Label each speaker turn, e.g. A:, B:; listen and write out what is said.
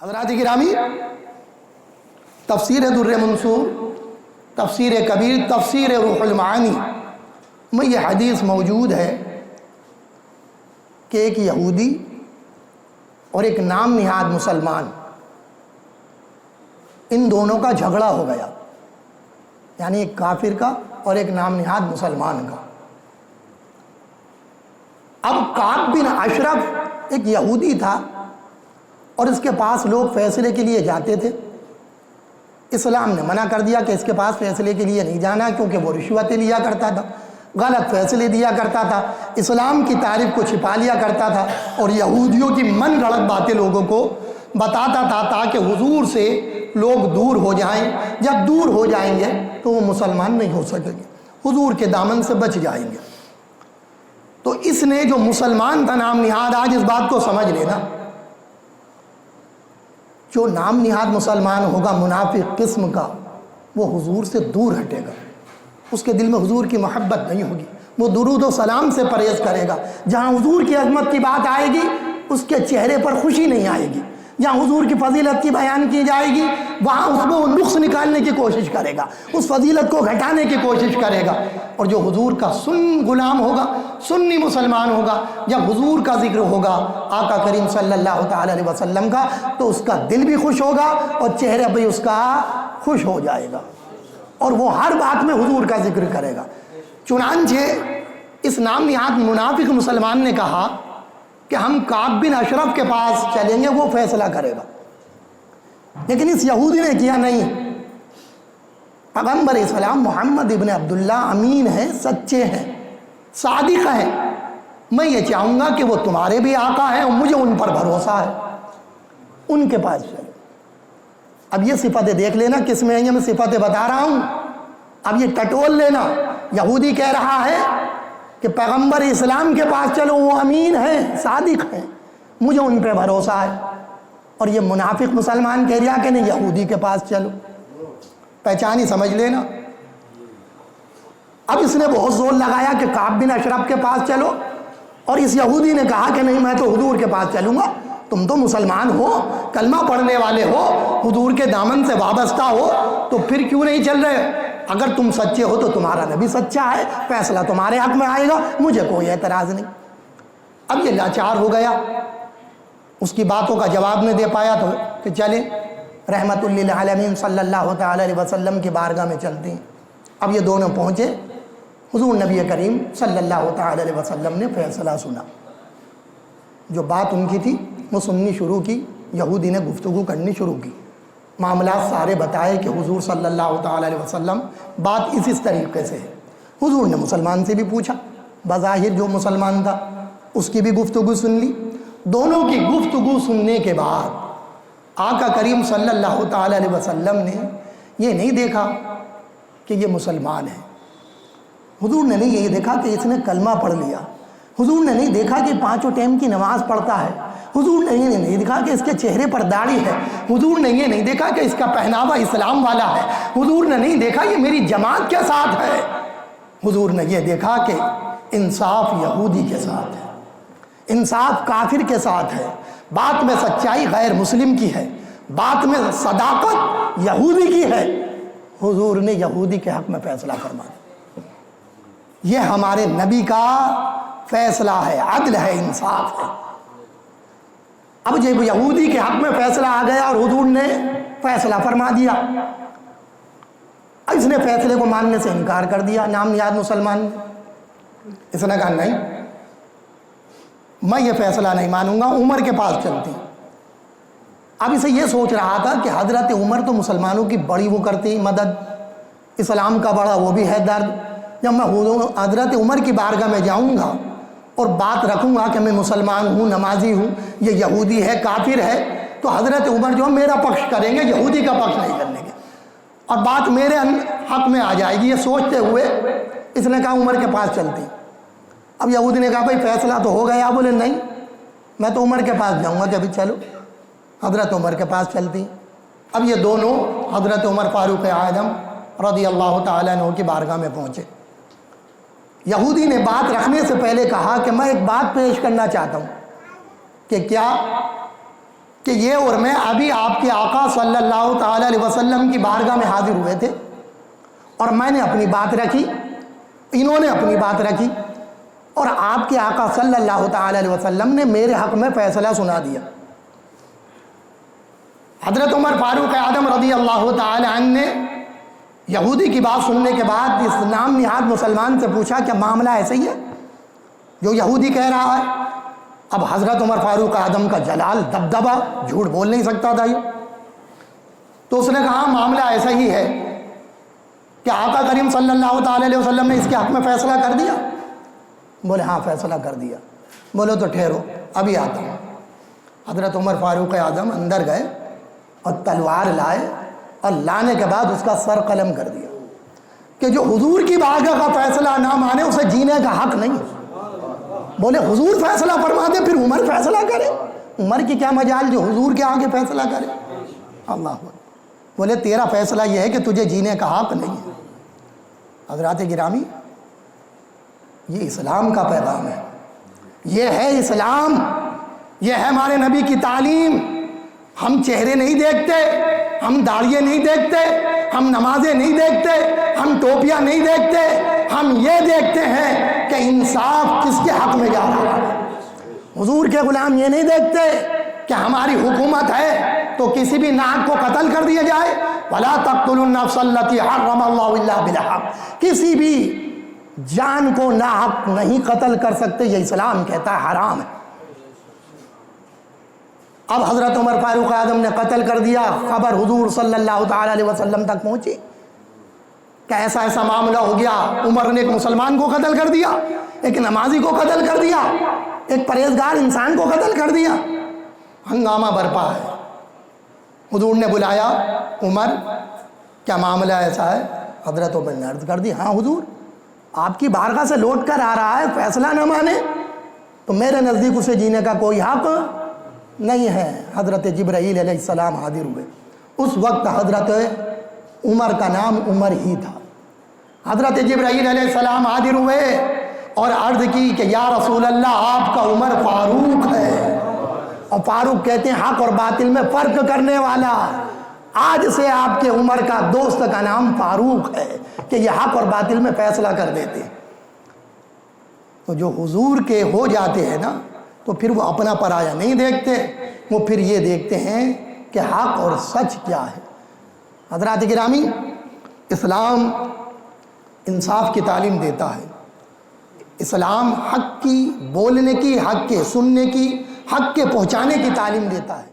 A: حضرات گرامی، تفسیر در منصور، تفسیر کبیر، تفسیر روح المعانی میں یہ حدیث موجود ہے کہ ایک یہودی اور ایک نام نہاد مسلمان، ان دونوں کا جھگڑا ہو گیا، یعنی ایک کافر کا اور ایک نام نہاد مسلمان کا۔ اب کعب بن اشرف ایک یہودی تھا اور اس کے پاس لوگ فیصلے کے لیے جاتے تھے۔ اسلام نے منع کر دیا کہ اس کے پاس فیصلے کے لیے نہیں جانا، کیونکہ وہ رشوتیں لیا کرتا تھا، غلط فیصلے دیا کرتا تھا، اسلام کی تعریف کو چھپا لیا کرتا تھا اور یہودیوں کی من گھڑت باتیں لوگوں کو بتاتا تھا تاکہ حضور سے لوگ دور ہو جائیں۔ جب دور ہو جائیں گے تو وہ مسلمان نہیں ہو سکیں گے، حضور کے دامن سے بچ جائیں گے۔ تو اس نے جو مسلمان تھا نام نہاد، آج اس بات کو سمجھ لینا، جو نام نہاد مسلمان ہوگا منافق قسم کا، وہ حضور سے دور ہٹے گا، اس کے دل میں حضور کی محبت نہیں ہوگی، وہ درود و سلام سے پرہیز کرے گا۔ جہاں حضور کی عظمت کی بات آئے گی اس کے چہرے پر خوشی نہیں آئے گی، جہاں حضور کی فضیلت کی بیان کی جائے گی وہاں اس میں وہ نقص نکالنے کی کوشش کرے گا، اس فضیلت کو گھٹانے کی کوشش کرے گا۔ اور جو حضور کا غلام ہوگا، سنی مسلمان ہوگا، جب حضور کا ذکر ہوگا آقا کریم صلی اللہ تعالی علیہ وسلم کا، تو اس کا دل بھی خوش ہوگا اور چہرہ بھی اس کا خوش ہو جائے گا اور وہ ہر بات میں حضور کا ذکر کرے گا۔ چنانچہ اس نام نہاد منافق مسلمان نے کہا کہ ہم کعب بن اشرف کے پاس چلیں گے، وہ فیصلہ کرے گا۔ لیکن اس یہودی نے کیا نہیں، پیغمبر اسلام محمد ابن عبداللہ امین ہیں، سچے ہیں، صادق ہیں، میں یہ چاہوں گا کہ وہ تمہارے بھی آقا ہیں اور مجھے ان پر بھروسہ ہے، ان کے پاس چلو۔ اب یہ صفتیں دیکھ لینا کس میں ہیں، میں صفتیں بتا رہا ہوں، اب یہ ٹٹول لینا۔ یہودی کہہ رہا ہے کہ پیغمبر اسلام کے پاس چلو، وہ امین ہیں، صادق ہیں، مجھے ان پہ بھروسہ ہے۔ اور یہ منافق مسلمان کہہ رہا کہ نہیں، یہودی کے پاس چلو، پہچانی سمجھ لینا۔ اب اس نے بہت زور لگایا کہ کعب بن اشرف کے پاس چلو، اور اس یہودی نے کہا کہ نہیں، میں تو حضور کے پاس چلوں گا، تم تو مسلمان ہو، کلمہ پڑھنے والے ہو، حضور کے دامن سے وابستہ ہو، تو پھر کیوں نہیں چل رہے؟ اگر تم سچے ہو تو تمہارا نبی سچا ہے، فیصلہ تمہارے حق میں آئے گا، مجھے کوئی اعتراض نہیں۔ اب یہ لاچار ہو گیا، اس کی باتوں کا جواب نہیں دے پایا، تو کہ چلیں رحمت للعالمین صلی اللہ تعالی علیہ وسلم کی بارگاہ میں چلتے ہیں۔ اب یہ دونوں پہنچے، حضور نبی کریم صلی اللہ تعالی علیہ وسلم نے فیصلہ سنا، جو بات ان کی تھی وہ سننی شروع کی، یہودی نے گفتگو کرنی شروع کی، معاملات سارے بتائے کہ حضور صلی اللہ تعالی علیہ وسلم بات اس طریقے سے ہے۔ حضور نے مسلمان سے بھی پوچھا، بظاہر جو مسلمان تھا اس کی بھی گفتگو سن لی۔ دونوں کی گفتگو سننے کے بعد آقا کریم صلی اللہ تعالی علیہ وسلم نے یہ نہیں دیکھا کہ یہ مسلمان ہے، حضور نے نہیں یہ دیکھا کہ اس نے کلمہ پڑھ لیا، حضور نے نہیں دیکھا کہ پانچوں ٹائم کی نماز پڑھتا ہے، حضور نے یہ نہیں دیکھا کہ اس کے چہرے پر داڑھی ہے، حضور نے یہ نہیں دیکھا کہ اس کا پہناوا اسلام والا ہے، حضور نے نہیں دیکھا یہ میری جماعت کے ساتھ ہے، حضور نے یہ دیکھا کہ انصاف یہودی کے ساتھ ہے، انصاف کافر کے ساتھ ہے، بات میں سچائی غیر مسلم کی ہے، بات میں صداقت یہودی کی ہے۔ حضور نے یہودی کے حق میں فیصلہ فرما دیا۔ یہ ہمارے نبی کا فیصلہ ہے، عدل ہے، انصاف ہے۔ اب جب یہودی کے حق میں فیصلہ آ گیا اور حضور نے فیصلہ فرما دیا، اب اس نے فیصلے کو ماننے سے انکار کر دیا، نام نہاد مسلمان نے۔ اس نے کہا نہیں، میں یہ فیصلہ نہیں مانوں گا، عمر کے پاس چلتی۔ اب اسے یہ سوچ رہا تھا کہ حضرت عمر تو مسلمانوں کی بڑی وہ کرتی مدد، اسلام کا بڑا وہ بھی ہے درد، جب میں حضرت عمر کی بارگاہ میں جاؤں گا اور بات رکھوں گا کہ میں مسلمان ہوں، نمازی ہوں، یہ یہودی ہے، کافر ہے، تو حضرت عمر جو میرا پکش کریں گے، یہودی کا پکش نہیں کریں گے، اور بات میرے حق میں آ جائے گی۔ یہ سوچتے ہوئے اس نے کہا عمر کے پاس چلتی۔ اب یہودی نے کہا بھائی فیصلہ تو ہو گیا، بولے نہیں، میں تو عمر کے پاس جاؤں گا، کہ ابھی چلو، حضرت عمر کے پاس چلتی۔ اب یہ دونوں حضرت عمر فاروق اعظم رضی اللہ تعالیٰ عنہ کی بارگاہ میں پہنچے۔ یہودی نے بات رکھنے سے پہلے کہا کہ میں ایک بات پیش کرنا چاہتا ہوں، کہ کیا کہ یہ اور میں ابھی آپ کے آقا صلی اللہ تعالی علیہ وسلم کی بارگاہ میں حاضر ہوئے تھے، اور میں نے اپنی بات رکھی، انہوں نے اپنی بات رکھی، اور آپ کے آقا صلی اللہ تعالی علیہ وسلم نے میرے حق میں فیصلہ سنا دیا۔ حضرت عمر فاروق اعظم رضی اللہ تعالی عنہ نے یہودی کی بات سننے کے بعد اسلام نہاد مسلمان سے پوچھا کہ معاملہ ایسا ہی ہے جو یہودی کہہ رہا ہے؟ اب حضرت عمر فاروق اعظم کا جلال، دبدبا، جھوٹ بول نہیں سکتا تھا یہ، تو اس نے کہا معاملہ ایسا ہی ہے کہ آقا کریم صلی اللہ تعالی علیہ وسلم نے اس کے حق میں فیصلہ کر دیا؟ بولے ہاں فیصلہ کر دیا۔ بولے تو ٹھہرو ابھی آتا ہوں۔ حضرت عمر فاروق اعظم اندر گئے اور تلوار لائے، اور لانے کے بعد اس کا سر قلم کر دیا کہ جو حضور کی بارگاہ کا فیصلہ نہ مانے اسے جینے کا حق نہیں۔ بولے حضور فیصلہ فرما دے پھر عمر فیصلہ کرے؟ عمر کی کیا مجال جو حضور کے آگے فیصلہ کرے؟ اللہ اکبر۔ بولے تیرا فیصلہ یہ ہے کہ تجھے جینے کا حق نہیں ہے۔ حضرات گرامی، یہ اسلام کا پیغام ہے، یہ ہے اسلام، یہ ہے ہمارے نبی کی تعلیم۔ ہم چہرے نہیں دیکھتے، ہم داڑھیاں نہیں دیکھتے، ہم نمازیں نہیں دیکھتے، ہم ٹوپیاں نہیں دیکھتے، ہم یہ دیکھتے ہیں کہ انصاف کس کے حق میں جا رہا ہے۔ حضور کے غلام یہ نہیں دیکھتے کہ ہماری حکومت ہے تو کسی بھی ناحق کو قتل کر دیا جائے، وَلَا تَقْتُلُوا النَّفْسَ الَّتِي حَرَّمَ اللَّهُ إِلَّا بِالْحَقِّ، کسی بھی جان کو ناحق نہیں قتل کر سکتے، یہ اسلام کہتا ہے حرام ہے۔ اب حضرت عمر فاروق اعظم نے قتل کر دیا، خبر حضور صلی اللہ تعالی علیہ وسلم تک پہنچی کہ ایسا ایسا معاملہ ہو گیا، عمر نے ایک مسلمان کو قتل کر دیا، ایک نمازی کو قتل کر دیا، ایک پرہیزگار انسان کو قتل کر دیا، ہنگامہ برپا ہے۔ حضور نے بلایا، عمر کیا معاملہ ایسا ہے؟ حضرت عمر نے عرض کر دی ہاں حضور، آپ کی بارگاہ سے لوٹ کر آ رہا ہے، فیصلہ نہ مانے تو میرے نزدیک اسے جینے کا کوئی حق نہیں ہے۔ حضرت جبرائیل علیہ السلام حاضر ہوئے، اس وقت حضرت عمر کا نام عمر ہی تھا۔ حضرت جبرائیل علیہ السلام حاضر ہوئے اور عرض کی کہ یا رسول اللہ آپ کا عمر فاروق ہے، اور فاروق کہتے ہیں حق اور باطل میں فرق کرنے والا، آج سے آپ کے عمر کا دوست کا نام فاروق ہے کہ یہ حق اور باطل میں فیصلہ کر دیتے۔ تو جو حضور کے ہو جاتے ہیں نا تو پھر وہ اپنا پرایا نہیں دیکھتے، وہ پھر یہ دیکھتے ہیں کہ حق اور سچ کیا ہے۔ حضرات گرامی، اسلام انصاف کی تعلیم دیتا ہے، اسلام حق کی بولنے کی، حق کے سننے کی، حق کے پہنچانے کی تعلیم دیتا ہے۔